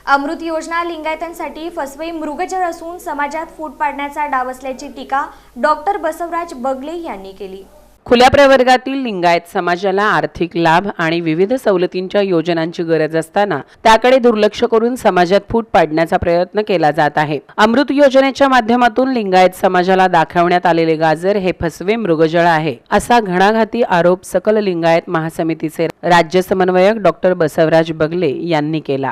अमृत योजना लिंगायतांसाठी फसवे मृगजळ असून समाजात फूट पाडण्याचा डाव असल्याची टीका डॉक्टर बसवराज बगले यांनी केली। खुल्या प्रवर्गातील लिंगायत समाजाला आर्थिक लाभ आणि विविध सवलतींच्या योजनांची गरज असताना त्याकडे दुर्लक्ष करून समाजात फूट पाडण्याचा प्रयत्न केला जात आहे। अमृत योजनेच्या माध्यमातून लिंगायत समाजाला दाखवण्यात आलेले गाजर हे फसवे मृगजळ आहे, असा घणाघाती आरोप सकल लिंगायत महासमितीचे राज्य समन्वयक डॉक्टर बसवराज बगले यांनी केला।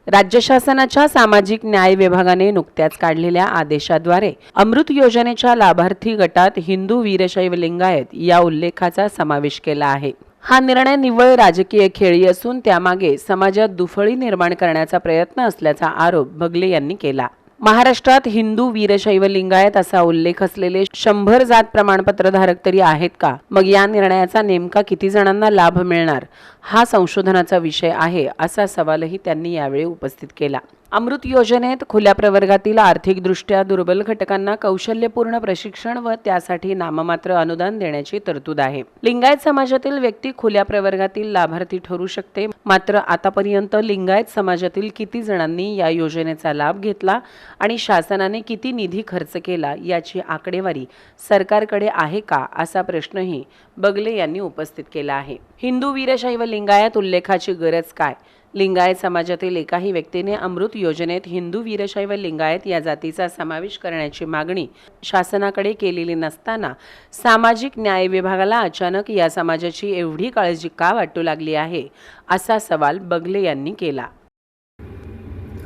राज्य शासनाच्या सामाजिक न्याय विभागाने नुकत्याच काढलेल्या आदेशाद्वारे अमृत योजनेच्या लाभार्थी गटात हिंदू वीरशैव लिंगायत या उल्लेखाचा समावेश केला आहे। हा निर्णय निव्वळ राजकीय खेळी असून त्यामागे समाजात दुफळी निर्माण करण्याचा प्रयत्न असल्याचा आरोप बगले यांनी केला। महाराष्ट्रात हिंदू वीरशैव लिंगायत असा उल्लेख असलेले 100 जात प्रमाणपत्र धारक तरी आहेत का? मग या निर्णयाचा नेमका किती जणांना लाभ मिळणार हा संशोधनाचा विषय आहे, असा सवालही त्यांनी यावेळी उपस्थित केला। अमृत योजनेत खुल्या प्रवर्गातील आर्थिकदृष्ट्या दुर्बल घटकांना कौशल्यपूर्ण प्रशिक्षण व त्यासाठी नाममात्र अनुदान देण्याची तरतूद आहे। लिंगायत समाजातील व्यक्ती खुल्या प्रवर्गातील लाभार्थी ठरू शकते, मात्र आतापर्यंत लिंगायत समाजातील किती जणांनी या योजनेचा लाभ घेतला आणि शासनाने किती निधी खर्च केला याची आकडेवारी सरकारकडे आहे का, असा प्रश्नही बगले यांनी उपस्थित केला आहे। हिंदू वीरशैव लिंगायत उल्लेखाची गरज काय? लिंगायत समाजातील एकाही व्यक्तीने अमृत योजनेत हिंदू वीरशैव लिंगायत या जातीचा समावेश करण्याची मागणी शासनाकडे केलेली नसताना सामाजिक न्याय विभागाला अचानक या समाजाची एवढी काळजी का वाटू लागली आहे, असा सवाल बगले यांनी केला।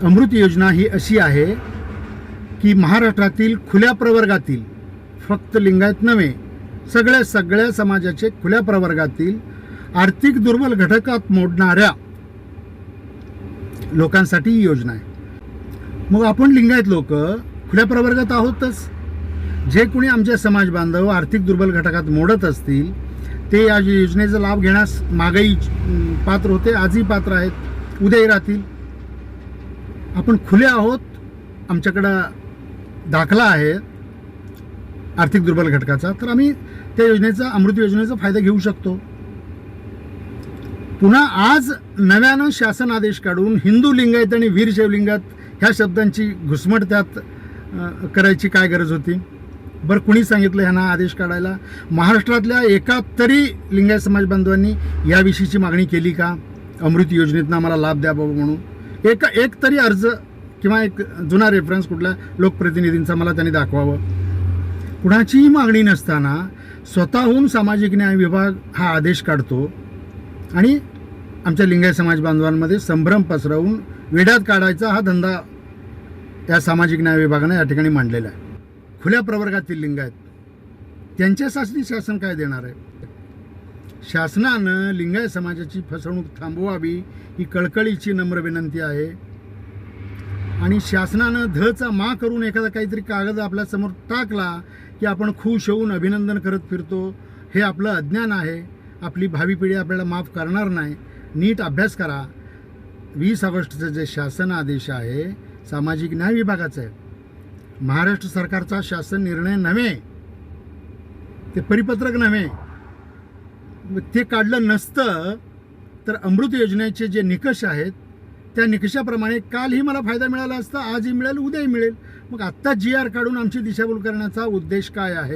अमृत योजना ही अशी आहे की महाराष्ट्रातील खुल्या प्रवर्गातील फक्त लिंगायत नव्हे, सगळ्या समाजाचे खुल्या प्रवर्गातील आर्थिक दुर्बल घटकात मोडणाऱ्या लोकांसाठी ही योजना आहे। मग आपण लिंगायत लोक खुल्या प्रवर्गात आहोतच। जे कोणी आमचे समाज बांधव आर्थिक दुर्बल घटकात मोडत असतील ते या योजनेचा लाभ घेण्यास मागेही पात्र होते, आजही पात्र आहेत, उद्याही राहतील। आपण खुले आहोत, आमच्याकडं दाखला आहे आर्थिक दुर्बल घटकाचा, तर आम्ही त्या योजनेचा अमृत योजनेचा फायदा घेऊ शकतो। पुन्हा आज नव्यानं शासन आदेश काढून हिंदू लिंगायत आणि वीरशैव लिंगायत ह्या शब्दांची घुसमट त्यात करायची काय गरज होती? बरं, कुणी सांगितलं ह्यांना आदेश काढायला? महाराष्ट्रातल्या एका तरी लिंगायत समाज बांधवांनी याविषयीची मागणी केली का? अमृत योजनेतनं आम्हाला लाभ द्या बाबा म्हणून एक तरी अर्ज किंवा एक जुना रेफरन्स कुठल्या लोकप्रतिनिधींचा मला त्यांनी दाखवावं। कुणाचीही मागणी नसताना स्वतःहून सामाजिक न्याय विभाग हा आदेश काढतो आणि आमच्या लिंगायत समाज बांधवांमध्ये संभ्रम पसरवून वेड्यात काढायचा हा धंदा या सामाजिक न्याय विभागाने या ठिकाणी मांडलेला आहे। खुल्या प्रवर्गातील लिंगायत त्यांच्यासाठी शासन काय देणार आहे? शासनानं लिंगायत समाजाची फसवणूक थांबवावी ही कळकळीची नम्र विनंती आहे। आणि शासनानं धचा मा करून एखादा काहीतरी कागद आपल्यासमोर टाकला की आपण खुश होऊन अभिनंदन करत फिरतो, हे आपलं अज्ञान आहे। आपली भावी पिढी आपल्याला माफ करणार नाही। नीट अभ्यास करा। 20 ऑगस्टचं जे शासन आदेश आहे सामाजिक न्याय विभागाचं आहे, महाराष्ट्र सरकारचा शासन निर्णय नव्हे, ते परिपत्रक नव्हे। ते काढलं नसतं तर अमृत योजनेचे जे निकष आहेत त्या निकषाप्रमाणे कालही मला फायदा मिळाला असता, आजही मिळेल, उद्याही मिळेल। मग आत्ता GR काढून आमची दिशाभूल करण्याचा उद्देश काय आहे?